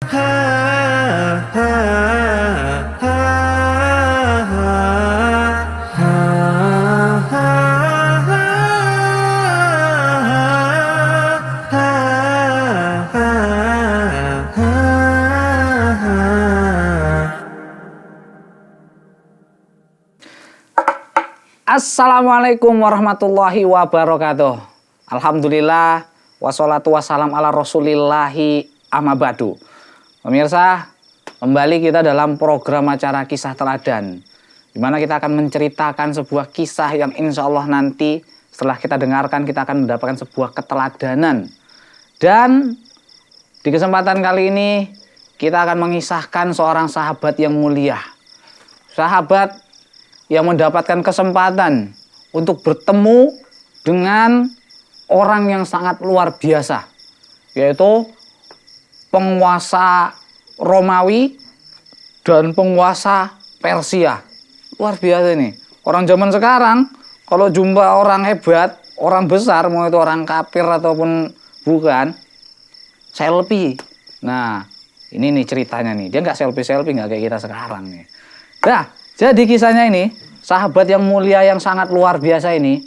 Assalamualaikum warahmatullahi wabarakatuh. Alhamdulillah wassalatu wassalam ala rasulillahi amma ba'du. Pemirsa, kembali kita dalam program acara Kisah Teladan, di mana kita akan menceritakan sebuah kisah yang insya Allah nanti setelah kita dengarkan kita akan mendapatkan sebuah keteladanan. Dan di kesempatan kali ini kita akan mengisahkan seorang sahabat yang mulia, sahabat yang mendapatkan kesempatan untuk bertemu dengan orang yang sangat luar biasa, yaitu penguasa Romawi dan penguasa Persia. Luar biasa ini. Orang zaman sekarang kalau jumpa orang hebat, orang besar, mau itu orang kafir ataupun bukan, selfie. Nah, ini nih ceritanya nih. Dia nggak selfie nggak kayak kita sekarang nih. Nah, jadi kisahnya ini, sahabat yang mulia yang sangat luar biasa ini,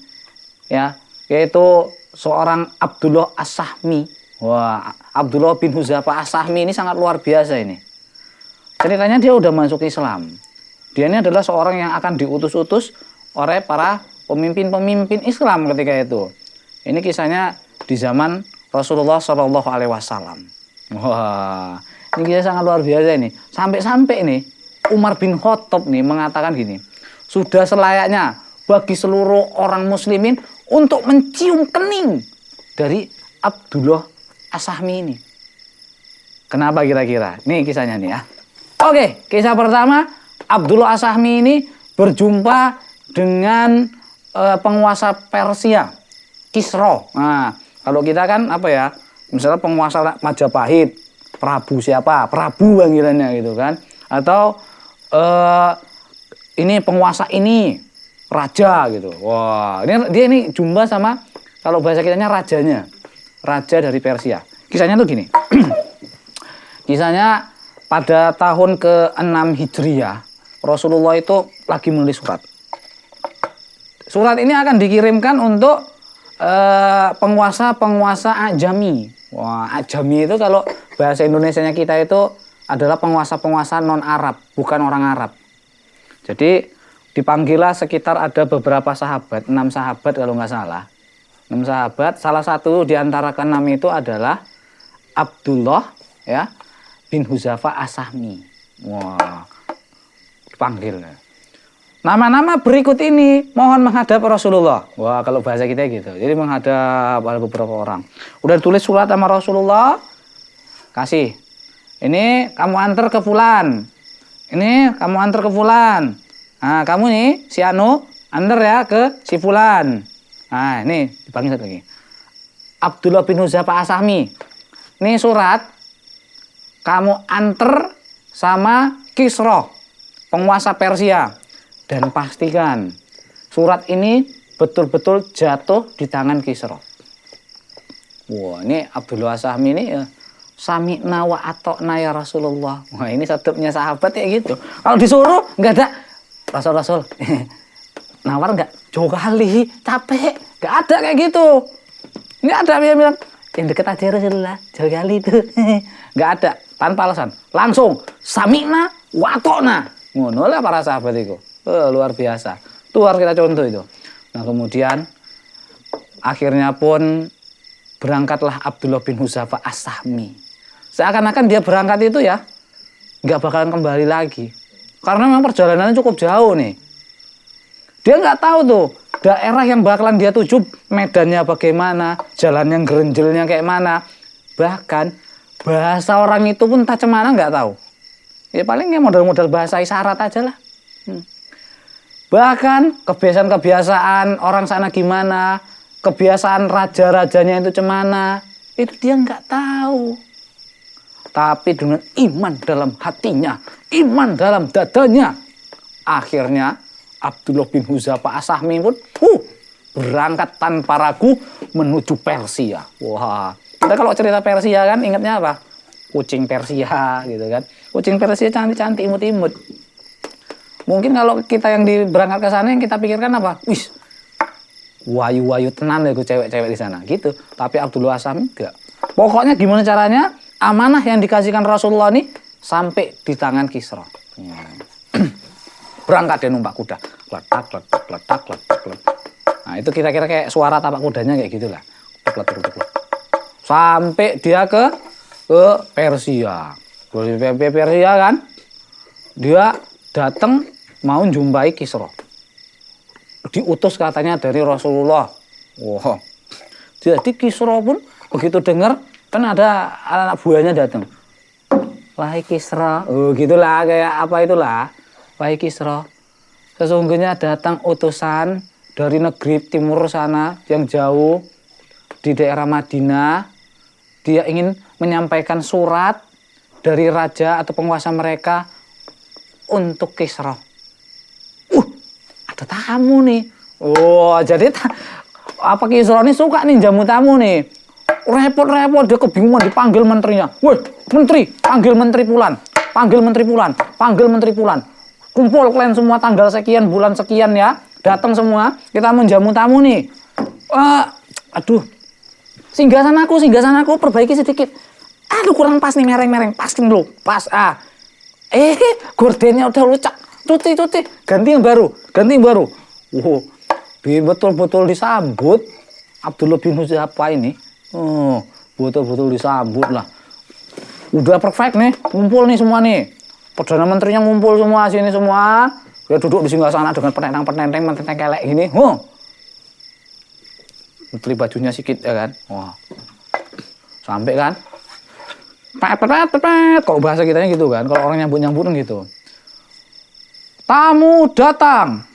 ya, yaitu seorang Abdullah As-Sahmi. Wah, Abdullah bin Hudzafah As-Sahmi ini sangat luar biasa ini. Ceritanya dia udah masuk Islam. Dia ini adalah seorang yang akan diutus-utus oleh para pemimpin-pemimpin Islam ketika itu. Ini kisahnya di zaman Rasulullah Shallallahu Alaihi Wasallam. Wah, ini kisah sangat luar biasa ini. Sampai-sampai nih Umar bin Khattab nih mengatakan gini, sudah selayaknya bagi seluruh orang muslimin untuk mencium kening dari Abdullah As-Sahmi ini. Kenapa kira-kira? Nih kisahnya nih ya. Oke, kisah pertama, Abdullah As-Sahmi ini berjumpa dengan penguasa Persia, Kisra. Nah, kalau kita kan apa ya, misalnya penguasa Majapahit, Prabu siapa? Prabu panggilannya gitu kan. Atau ini penguasa ini raja gitu. Wah, dia ini jumpa sama, kalau bahasa kitanya rajanya, raja dari Persia. Kisahnya tuh gini. Kisahnya pada tahun ke-6 Hijriah, Rasulullah itu lagi menulis surat. Surat ini akan dikirimkan untuk penguasa-penguasa Ajami. Wah, Ajami itu kalau bahasa Indonesianya kita itu adalah penguasa-penguasa non-Arab, bukan orang Arab. Jadi dipanggillah sekitar ada beberapa sahabat, 6 sahabat kalau nggak salah. 6 sahabat, salah satu di antara ke-6 itu adalah Abdullah ya bin Hudzafah As-Sahmi. Wah, dipanggil. Nama-nama berikut ini mohon menghadap Rasulullah. Wah, kalau bahasa kita gitu. Jadi menghadap ada beberapa orang. Udah ditulis surat sama Rasulullah, kasih. Ini kamu antar ke fulan. Ini kamu antar ke fulan. Nah, kamu nih si Anu antar ya ke si fulan. Nah, ini dipanggil satu lagi. Abdullah bin Hudzafah As-Sahmi. Ini surat kamu antar sama Kisra, penguasa Persia, dan pastikan surat ini betul-betul jatuh di tangan Kisra. Wah, ini Abdullah As-Sahmi ini ya, sami'na wa ata'na ya Rasulullah. Wah, ini sedapnya sahabat ya gitu. Kalau disuruh nggak ada, Rasul nawar nggak? Jauh kali, capek, nggak ada kayak gitu. Nggak ada yang bilang yang deket aja Rasulullah, jauh kali itu. Nggak ada, tanpa alasan, langsung sami'na wa ata'na. Ngono lah para sahabat itu. Luar biasa. Itu harus kita contoh itu. Nah, kemudian akhirnya pun berangkatlah Abdullah bin Hudzafah As-Sahmi. Seakan-akan dia berangkat itu ya nggak bakalan kembali lagi, karena memang perjalanannya cukup jauh nih. Dia nggak tahu tuh daerah yang bakalan dia tuju, medannya bagaimana, jalan yang gerenjelnya kayak mana, bahkan bahasa orang itu pun tak cemana nggak tahu. Ya paling ya modal-modal bahasa isyarat aja lah. Bahkan kebiasaan-kebiasaan orang sana gimana, kebiasaan raja-rajanya itu cemana, itu dia nggak tahu. Tapi dengan iman dalam hatinya, iman dalam dadanya, akhirnya Abdullah bin Hudzafah As-Sahmi pun berangkat tanpa ragu menuju Persia. Wah, kita kalau cerita Persia kan ingatnya apa? kucing Persia gitu kan. Kucing Persia cantik-cantik, imut-imut. Mungkin kalau kita yang berangkat ke sana yang kita pikirkan apa? Wis, wayu-wayu tenan ya cewek-cewek di sana gitu. Tapi Abdullah As-Sahmi enggak. Pokoknya gimana caranya amanah yang dikasihkan Rasulullah nih sampai di tangan Kisra. Berangkat dia numpak kuda. Letak, letak, letak, letak, letak. Nah itu kira-kira kayak suara tapak kudanya kayak gitulah. Letak, letak, letak. Sampai dia ke Persia. Persia kan. Dia datang mau jumpai Kisra. Diutus katanya dari Rasulullah. Wow. Jadi Kisra pun begitu dengar kan ada anak buahnya datang. Wahai Kisra, gitulah kayak apa itulah. Wahai Kisra, sesungguhnya datang utusan dari negeri timur sana yang jauh di daerah Madinah. Dia ingin menyampaikan surat dari raja atau penguasa mereka untuk Kisra. Ada tamu nih. Jadi apa Kisra ini suka nih jamu tamu nih. Repot-repot dia kebingungan dipanggil menterinya. Woi, menteri, panggil menteri Pulan. Panggil menteri Pulan. Panggil menteri Pulan. Kumpul kalian semua tanggal sekian, bulan sekian ya. Datang semua, kita mau jamu tamu nih. Aduh. Singgah sanaku, perbaiki sedikit. Aduh, kurang pas nih, mereng-mereng. Paskin dulu, pas. Gordennya udah lucak. Cuci. Ganti yang baru. Wow, betul-betul disambut. Abdullah bin Huzaifah ini. Betul-betul disambut lah. Udah perfect nih, ngumpul nih semua nih. Perdana Menterinya ngumpul semua, sini semua. Dia duduk di singgasana dengan penenteng kelek gini. Menteri bajunya sikit ya kan. Wah. Sampai kan. Pepet. Kalau bahasa kitanya gitu kan. Kalau orang nyambut-nyambut gitu. Tamu datang.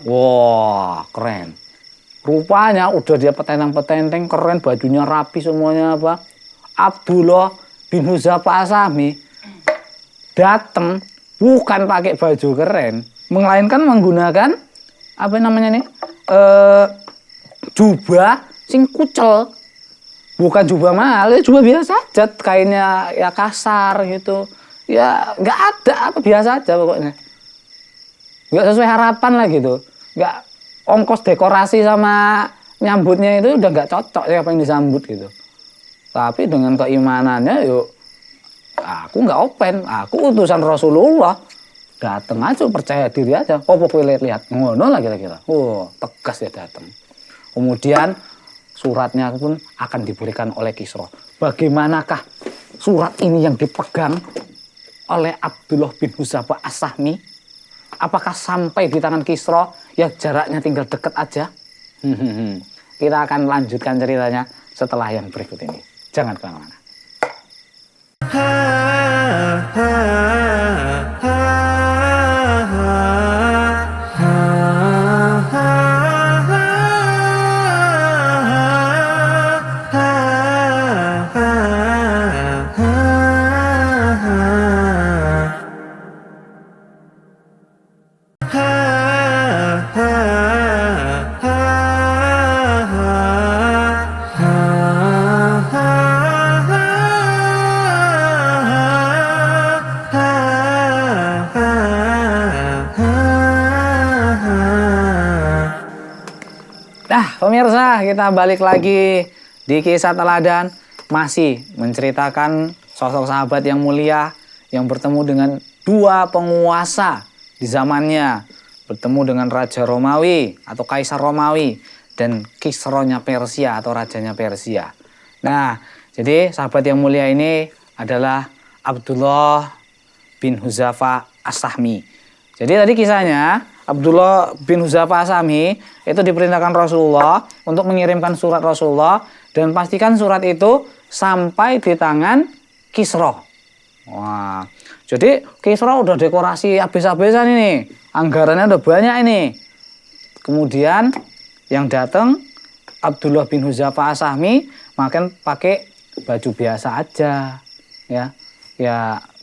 Wah, keren. Rupanya udah dia petenteng keren, bajunya rapi semuanya apa. Abdullah bin Huzaifah As-Sahmi datang bukan pakai baju keren, melainkan menggunakan apa namanya nih? Jubah sing kucel. Bukan jubah mahal, ya jubah biasa aja, kainnya ya kasar gitu. Ya nggak ada, apa biasa aja pokoknya. Nggak sesuai harapan lah gitu. Nggak ongkos dekorasi sama nyambutnya itu udah nggak cocok ya apa yang disambut gitu. Tapi dengan keimanannya yuk aku nggak open, aku utusan Rasulullah. Datang aja percaya diri aja. Pokoknya lihat ngono lah kira-kira. Tegas ya datang. Kemudian suratnya pun akan diberikan oleh Kisra. Bagaimanakah surat ini yang dipegang oleh Abdullah bin Huzaifah As-Sahmi? Apakah sampai di tangan Kisra yang jaraknya tinggal deket aja? Kita akan lanjutkan ceritanya setelah yang berikut ini. Jangan kemana-mana. Pemirsa, kita balik lagi di kisah teladan, masih menceritakan sosok sahabat yang mulia yang bertemu dengan dua penguasa di zamannya, bertemu dengan Raja Romawi atau Kaisar Romawi dan Kisronya Persia atau rajanya Persia. Nah, jadi sahabat yang mulia ini adalah Abdullah bin Huzaifah As-Sahmi. Jadi tadi kisahnya Abdullah bin Huzaifah As-Sahmi itu diperintahkan Rasulullah untuk mengirimkan surat Rasulullah dan pastikan surat itu sampai di tangan Kisra. Wah, jadi Kisra udah dekorasi habis-habisan ini, anggarannya udah banyak ini. Kemudian yang datang Abdullah bin Huzaifah As-Sahmi makan pakai baju biasa aja, ya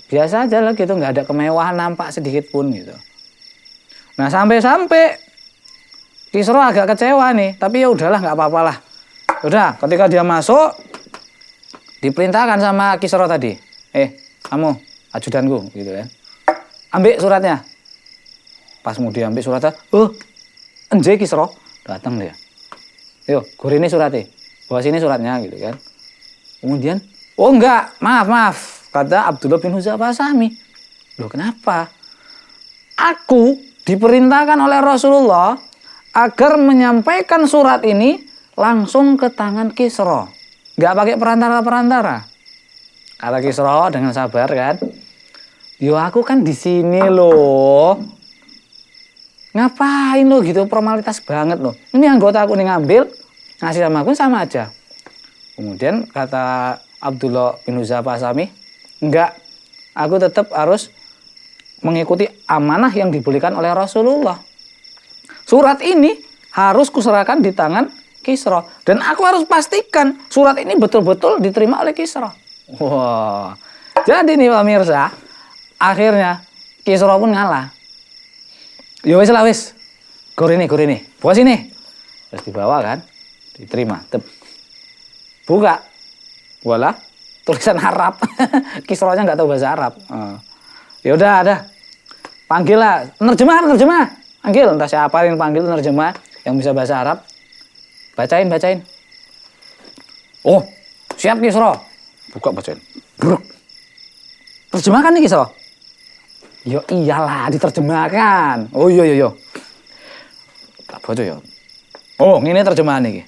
biasa aja lah gitu, nggak ada kemewahan nampak sedikit pun gitu. Nah sampai Kisra agak kecewa nih, tapi ya udahlah nggak apa-apalah. Udah, ketika dia masuk Diperintahkan sama Kisra tadi. Kamu ajudanku gitu kan. Ambil suratnya. Pas mau diambil suratnya, enje Kisra, datang dia. Yo, gorene suratnya. Bawa sini suratnya gitu kan. Kemudian, enggak, maaf, kata Abdullah bin Hudzafah As-Sahmi. Loh kenapa? Aku diperintahkan oleh Rasulullah agar menyampaikan surat ini langsung ke tangan Kisra. Enggak pakai perantara-perantara. Kata Kisra dengan sabar kan. Yo aku kan di sini loh. Ngapain lo gitu, formalitas banget loh. Ini anggota aku nih ngambil, ngasih sama aku sama aja. Kemudian kata Abdullah bin Hudzafah As-Sahmi, enggak, aku tetap harus mengikuti amanah yang diberikan oleh Rasulullah. Surat ini harus kuserahkan di tangan Kisra. Dan aku harus pastikan surat ini betul-betul diterima oleh Kisra. Wah, jadi nih pemirsa, akhirnya Kisra pun ngalah. Ya wis lah wis. Gor ini. Bawa sini. Terus dibawa kan. Diterima. Buka. Walah, tulisan Arab. Kisranya nggak tahu bahasa Arab. Ya udah ada. Panggil lah. Nerjemah. Panggil. Entah siapa yang panggil nerjemah yang bisa bahasa Arab. Bacain. Oh, siap Kisra. Buka bacain. Bruk. Terjemahkan nih Kisra. Yo iyalah diterjemahkan. Oh iya. Tak baca ya. Oh, ini terjemahan ini.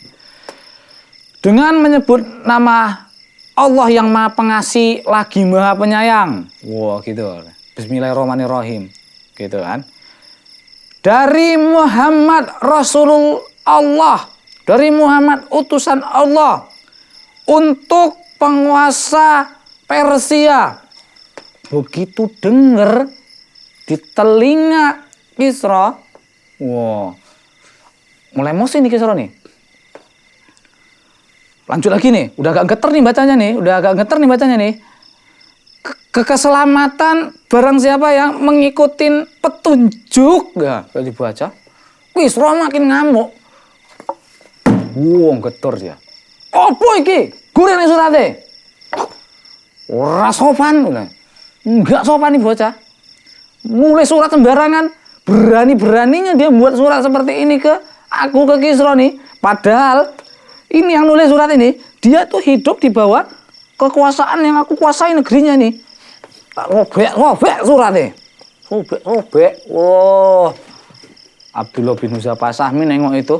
Dengan menyebut nama Allah yang Maha Pengasih lagi Maha Penyayang. Wah, gitu. Bismillahirrahmanirrahim. Gitu kan. Dari Muhammad Rasulullah, dari Muhammad utusan Allah untuk penguasa Persia. Begitu dengar di telinga Kisra, mulai emosi nih Kisra nih. Lanjut lagi nih, udah agak geter nih bacanya nih. Keselamatan barang siapa yang mengikuti petunjuk, kalau dibaca, Kisra makin ngamuk. Geter dia. Apa iki? Gurene surate. Ora sopan. Enggak sopan nih bocah. Mulai surat sembarangan, berani-beraninya dia buat surat seperti ini ke aku, ke Kisra nih. Padahal ini yang nulis surat ini, dia tuh hidup di bawah kekuasaan yang aku kuasai negerinya nih. Robek suratnya. Robek. Wah. Abdullah bin Hudzafah As-Sahmi nengok itu.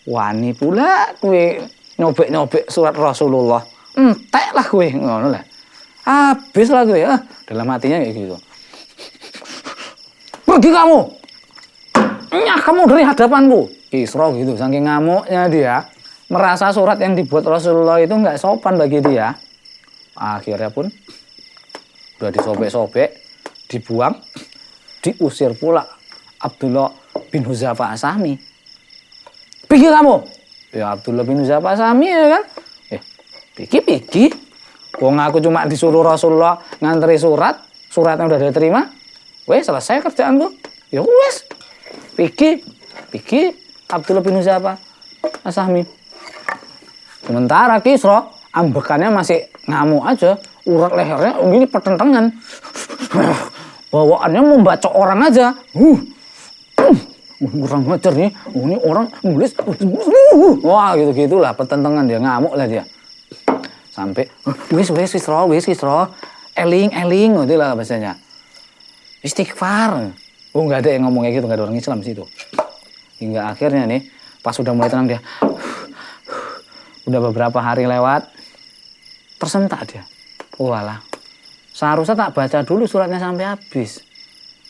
Wani pula kue nyobek surat Rasulullah. Entek lah kue, ngono lah. Habis lah gue, dalam hatinya kayak gitu. Pergi kamu, kamu dari hadapanku. Kisra gitu, saking ngamuknya dia, merasa surat yang dibuat Rasulullah itu nggak sopan bagi dia. Akhirnya pun udah disobek-sobek, dibuang, diusir pula Abdullah bin Hudzafah As-Sahmi. Pergi kamu, ya Abdullah bin Hudzafah As-Sahmi ya kan? Pergi. Wong aku cuma disuruh Rasulullah ngantri suratnya udah diterima. Wes selesai kerjaanku. Ya wes. Pergi Abdullah bin Hudzafah As-Sahmi. Sementara Kisra ambekannya masih ngamuk aja, urat lehernya gini pertentangan. Bawaannya membacok orang aja. Kurang ngajar nih. Ini orang nulis. Wah, gitu-gitulah pertentangan dia, ngamuk lah dia. Sampai wis Kisra, eling gitu lah bahasanya. Istighfar. Enggak ada yang ngomong kayak gitu, enggak ada orang Islam di situ. Hingga akhirnya nih, pas udah mulai tenang dia. Udah beberapa hari lewat, tersentak dia. Walah. Seharusnya tak baca dulu suratnya sampai habis.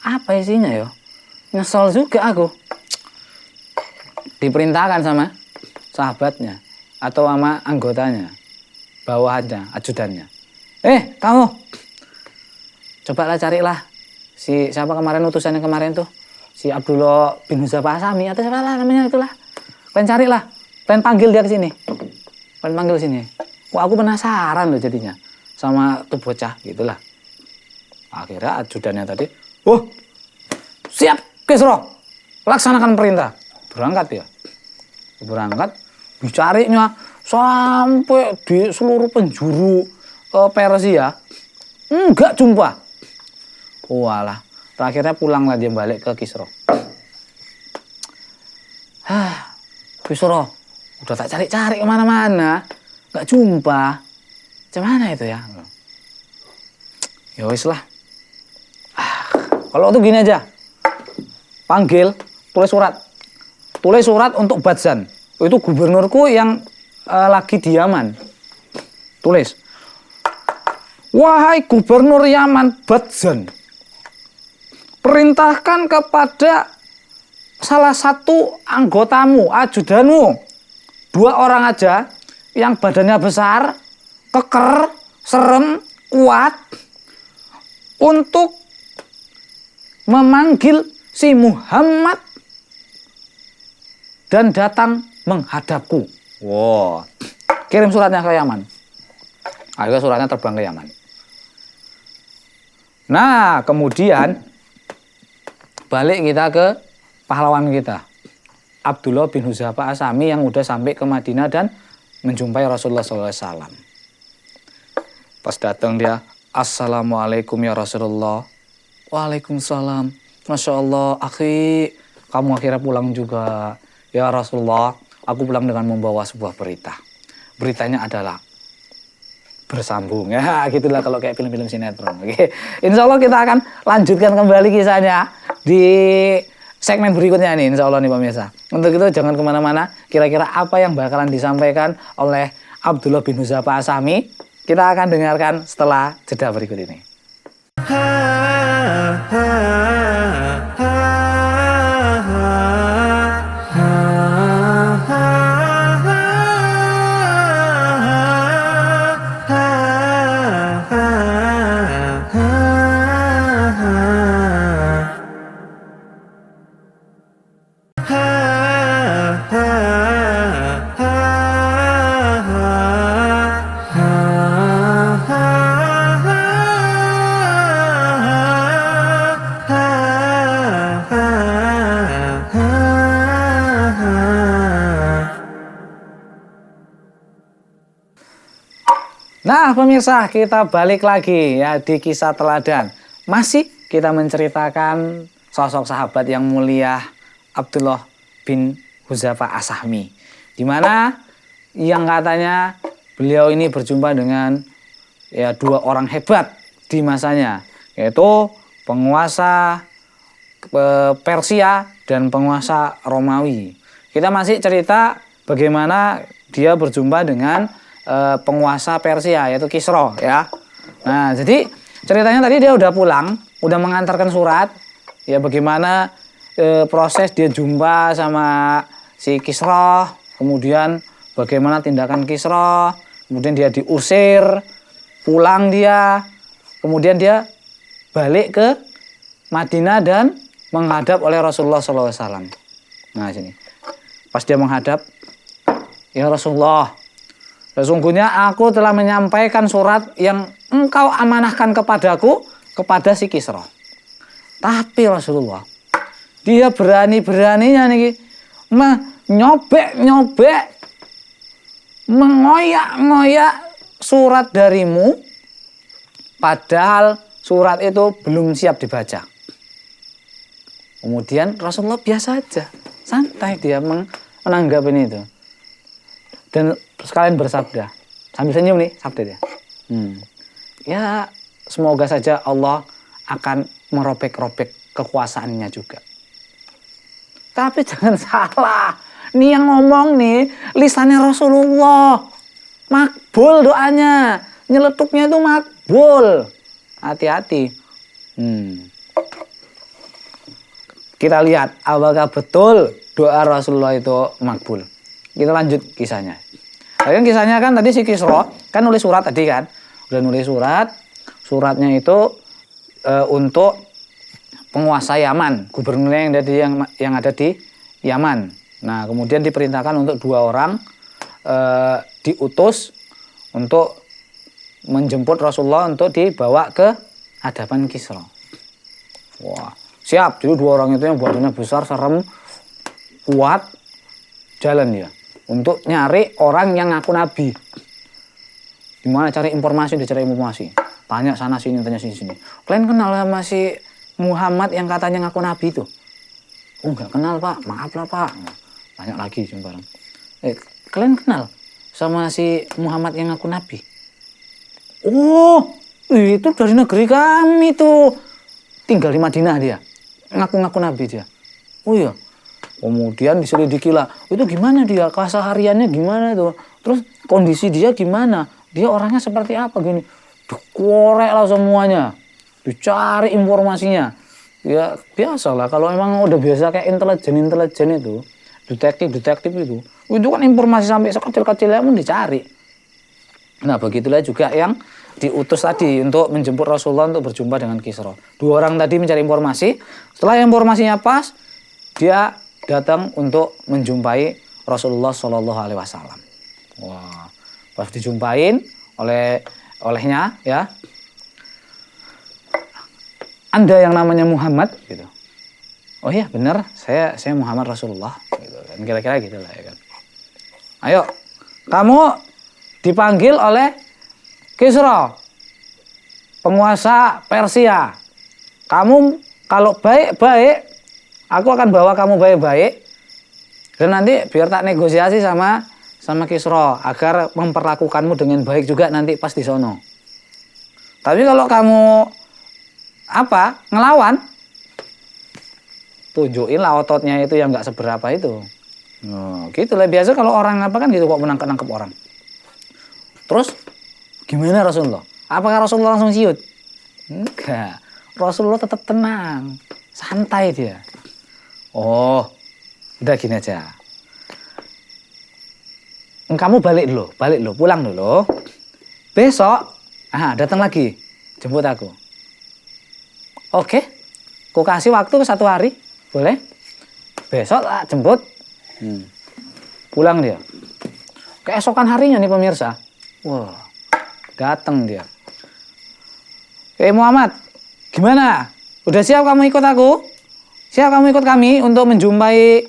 Apa isinya ya? Nyesel juga aku. Diperintahkan sama sahabatnya atau sama anggotanya. Bawahannya, ajudannya. Kamu. Cobalah carilah siapa kemarin utusannya kemarin tuh. Si Abdullah bin Hudzafah As-Sahmi atau siapa lah namanya itulah. Pengen carilah. Pengen panggil dia ke sini. Pengen panggil sini. Wah, aku penasaran loh jadinya sama tuh bocah gitulah. Akhirnya ajudannya tadi, siap Kisra. Laksanakan perintah. Berangkat ya. Berangkat dicarinya sampai di seluruh penjuru Persia, enggak jumpa. Walah, terakhirnya pulanglah dia balik ke Kisra. Kisra, udah tak cari-cari kemana-mana, enggak jumpa. Gimana itu ya? Ya wis lah. Kalau itu gini aja, panggil, tulis surat untuk Badzan. Itu gubernurku yang lagi di Yaman. Tulis, wahai gubernur Yaman Badzan, perintahkan kepada salah satu anggotamu, ajudanmu, 2 orang aja yang badannya besar, keker, serem, kuat, untuk memanggil si Muhammad dan datang menghadapku. Wow. Kirim suratnya ke Yaman. Akhirnya suratnya terbang ke Yaman. Nah, kemudian balik kita ke pahlawan kita, Abdullah bin Huzafa Asami, yang udah sampai ke Madinah dan menjumpai Rasulullah SAW. Pas datang dia, Assalamualaikum ya Rasulullah. Waalaikumsalam. Masya Allah, akhi, kamu akhirnya pulang juga. Ya Rasulullah, aku pulang dengan membawa sebuah berita. Beritanya adalah bersambung. Ya, gitulah kalau kayak film-film sinetron. Oke. Insya Allah kita akan lanjutkan kembali kisahnya di segmen berikutnya nih, insya Allah nih pemirsa. Untuk itu jangan kemana-mana. Kira-kira apa yang bakalan disampaikan oleh Abdullah bin Huzafa Asami, kita akan dengarkan setelah jeda berikut ini. Nah pemirsa, kita balik lagi ya di kisah teladan. Masih kita menceritakan sosok sahabat yang mulia Abdullah bin Huzafa Asami, di mana yang katanya beliau ini berjumpa dengan ya 2 orang hebat di masanya, yaitu penguasa Persia dan penguasa Romawi. Kita masih cerita bagaimana dia berjumpa dengan penguasa Persia, yaitu Kisra ya. Nah, jadi ceritanya tadi dia udah pulang, udah mengantarkan surat ya, bagaimana proses dia jumpa sama si Kisra, kemudian bagaimana tindakan Kisra, kemudian dia diusir, pulang dia, kemudian dia balik ke Madinah dan menghadap oleh Rasulullah SAW. Nah sini, pas dia menghadap, ya Rasulullah, sesungguhnya aku telah menyampaikan surat yang engkau amanahkan kepadaku kepada si Kisra. Tapi Rasulullah, dia berani-beraninya nih nyobek-nyobek, mengoyak-ngoyak surat darimu, padahal surat itu belum siap dibaca. Kemudian Rasulullah biasa aja, santai dia menanggapi itu. Dan sekalian bersabda, sambil senyum nih, sabda dia. Ya, semoga saja Allah akan merobek-robek kekuasaannya juga. Tapi jangan salah, nih yang ngomong nih, lisannya Rasulullah. Makbul doanya, nyeletuknya itu makbul. Hati-hati. Kita lihat apakah betul doa Rasulullah itu makbul. Kita lanjut kisahnya. Lalu kisahnya kan tadi si Kisra kan nulis surat tadi kan, udah nulis surat. Suratnya itu untuk penguasa Yaman, gubernurnya yang ada di Yaman. Nah kemudian diperintahkan untuk 2 orang diutus untuk menjemput Rasulullah untuk dibawa ke hadapan Kisra. Wah siap. Jadi 2 orang itu yang badannya besar, serem, kuat, jalan dia. untuk nyari orang yang ngaku nabi. Gimana cari informasi, dia cari informasi. Tanya sana sini, tanya sini sini. Kalian kenal sama si Muhammad yang katanya ngaku nabi itu? Oh nggak kenal pak, maaf lah pak. Tanya lagi bareng. Kalian kenal sama si Muhammad yang ngaku nabi? Oh itu dari negeri kami tuh. Tinggal di Madinah dia. Ngaku-ngaku nabi dia. Oh iya. Kemudian diselidiki lah, itu gimana dia, kesehariannya gimana tuh, terus kondisi dia gimana, dia orangnya seperti apa gini, dikorek lah semuanya, dicari informasinya. Ya biasalah kalau emang udah biasa kayak intelijen itu, detektif itu kan informasi sampai sekecil-kecilnya pun dicari. Nah begitulah juga yang diutus tadi untuk menjemput Rasulullah untuk berjumpa dengan Kisra. 2 orang tadi mencari informasi, setelah informasinya pas, dia datang untuk menjumpai Rasulullah Shallallahu Alaihi Wasallam. Wah, pas dijumpain olehnya ya, Anda yang namanya Muhammad gitu. Oh iya benar, saya Muhammad Rasulullah gitu kan, kira-kira gitu lah ya kan. Ayo, kamu dipanggil oleh Kisra, penguasa Persia. Kamu kalau baik-baik, aku akan bawa kamu baik-baik dan nanti biar tak negosiasi sama Kisra agar memperlakukanmu dengan baik juga nanti pas di sono. Tapi kalau kamu ngelawan, tunjukin lah ototnya itu yang nggak seberapa itu. Gitu lah biasa kalau orang kan gitu kok menangkap orang. Terus gimana Rasulullah? Apakah Rasulullah langsung siut? Enggak. Rasulullah tetap tenang, santai dia. Oh, udah gini aja. Kamu balik dulu, pulang dulu. Besok, datang lagi, jemput aku. Oke, aku kasih waktu 1 hari, boleh? Besok lah jemput. Pulang dia. Keesokan harinya nih pemirsa. Wah, datang dia. Muhammad, gimana? Udah siap kamu ikut aku? Siap kamu ikut kami untuk menjumpai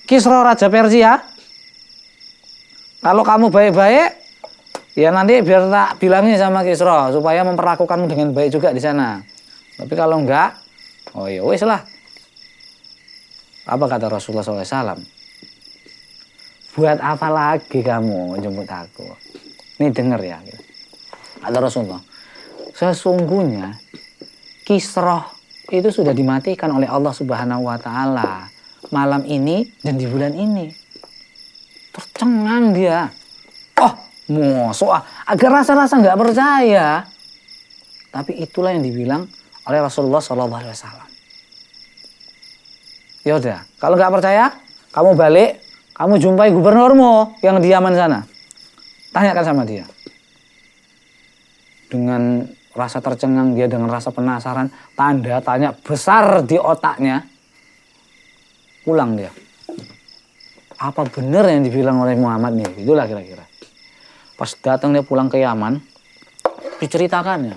Kisra Raja Persia? Kalau kamu baik-baik, ya nanti biar tak bilangin sama Kisra supaya memperlakukanmu dengan baik juga di sana. Tapi kalau enggak, oh ya wis lah. Apa kata Rasulullah SAW? Buat apa lagi kamu menjemput aku? Ini denger ya. Kata Rasulullah, sesungguhnya Kisra itu sudah dimatikan oleh Allah Subhanahu wa Ta'ala malam ini dan di bulan ini. Tercengang dia. Oh, mosok agar rasa-rasa nggak percaya. Tapi itulah yang dibilang oleh Rasulullah Shallallahu Alaihi Wasallam. Ya udah, kalau nggak percaya, kamu balik, kamu jumpai gubernurmu yang di Yaman sana. Tanyakan sama dia. Dengan rasa tercengang dia, dengan rasa penasaran, tanda tanya besar di otaknya. Pulang dia. Apa benar yang dibilang oleh Muhammad nih? Itulah kira-kira. Pas datang dia pulang ke Yaman, diceritakannya.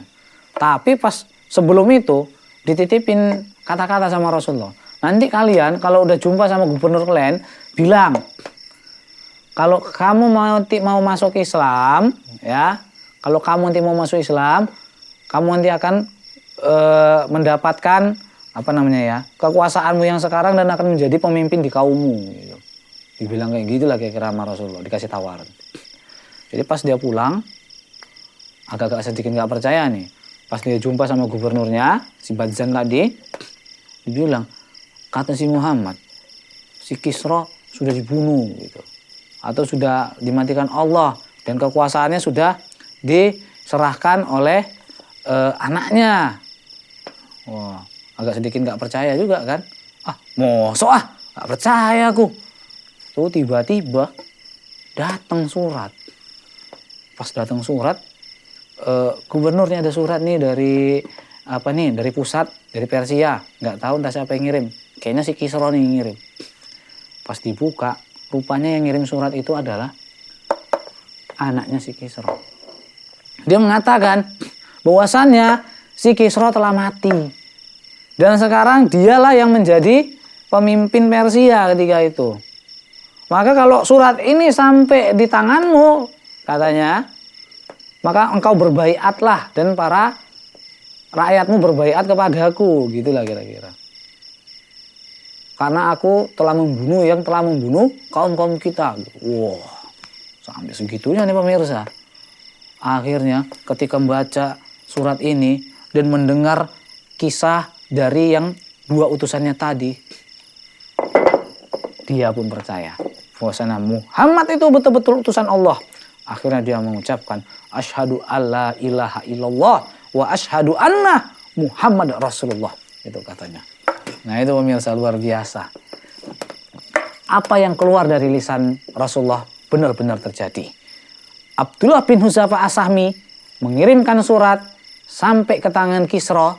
Tapi pas sebelum itu dititipin kata-kata sama Rasulullah. Nanti kalian kalau udah jumpa sama gubernur kalian, bilang kalau kamu mau masuk Islam, ya, kalau kamu nanti mau masuk Islam, kamu nanti akan mendapatkan kekuasaanmu yang sekarang dan akan menjadi pemimpin di kaummu. Gitu. Dibilang kayak gitu lah kira-kira sama Rasulullah, dikasih tawaran. Jadi pas dia pulang, agak-agak sedikit nggak percaya nih. Pas dia jumpa sama gubernurnya, si Badzan tadi, dibilang, kata si Muhammad, si Kisra sudah dibunuh gitu, atau sudah dimatikan Allah dan kekuasaannya sudah diserahkan oleh anaknya. Wah, agak sedikit nggak percaya juga kan? Mosok nggak percaya aku. Tuh tiba-tiba datang surat. Pas datang surat, gubernurnya ada surat nih dari dari pusat, dari Persia. Nggak tahu entah siapa yang ngirim. Kayaknya si Kisra nih yang ngirim. Pas dibuka, rupanya yang ngirim surat itu adalah anaknya si Kisra. Dia mengatakan bahwasannya si Kisra telah mati. Dan sekarang dialah yang menjadi pemimpin Persia ketika itu. Maka kalau surat ini sampai di tanganmu, katanya, maka engkau berbaiatlah dan para rakyatmu berbaiat kepadaku, gitulah kira-kira. Karena aku telah membunuh yang telah membunuh kaum-kaum kita. Wah, sampai segitunya nih pemirsa. Akhirnya ketika membaca surat ini dan mendengar kisah dari yang dua utusannya tadi, dia pun percaya bahwasanya Muhammad itu betul-betul utusan Allah. Akhirnya dia mengucapkan asyhadu alla ilaha illallah wa asyhadu anna Muhammad Rasulullah, itu katanya. Nah, itu pemirsa luar biasa. Apa yang keluar dari lisan Rasulullah benar-benar terjadi. Abdullah bin Huzaifah As-Sahmi mengirimkan surat sampai ke tangan Kisra.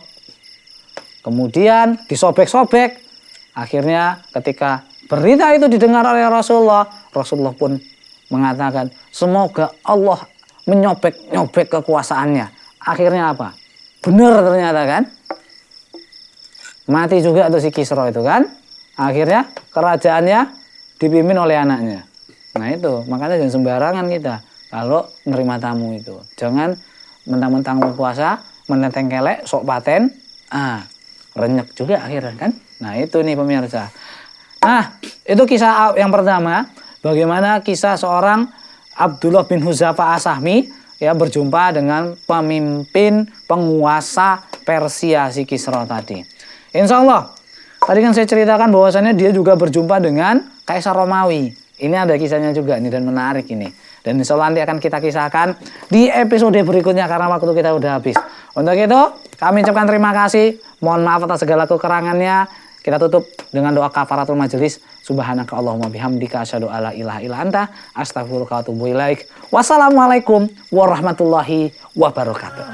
Kemudian disobek-sobek. Akhirnya ketika berita itu didengar oleh Rasulullah, Rasulullah pun mengatakan, semoga Allah menyobek-nyobek kekuasaannya. Akhirnya apa? Benar ternyata kan? Mati juga tuh si Kisra itu kan? Akhirnya kerajaannya dipimpin oleh anaknya. Nah itu, makanya jangan sembarangan kita kalau menerima tamu itu. Jangan mentang-mentang berpuasa, menenteng kelek, sok paten, renyek juga akhirnya kan? Nah itu nih pemirsa. Nah, itu kisah yang pertama, bagaimana kisah seorang Abdullah bin Huzaifah As-Sahmi ya berjumpa dengan pemimpin penguasa Persia si Kisra tadi. Insya Allah, tadi kan saya ceritakan bahwasannya dia juga berjumpa dengan Kaisar Romawi. Ini ada kisahnya juga nih dan menarik ini. Dan insya Allah nanti akan kita kisahkan di episode berikutnya karena waktu kita udah habis. Untuk itu, kami ucapkan terima kasih. Mohon maaf atas segala kekurangannya. Kita tutup dengan doa kafaratul majelis. Subhanaka Allahumma bihamdika asyhadu alla ilaha illa anta astaghfiruka wa atubu ilaik. Wassalamualaikum warahmatullahi wabarakatuh.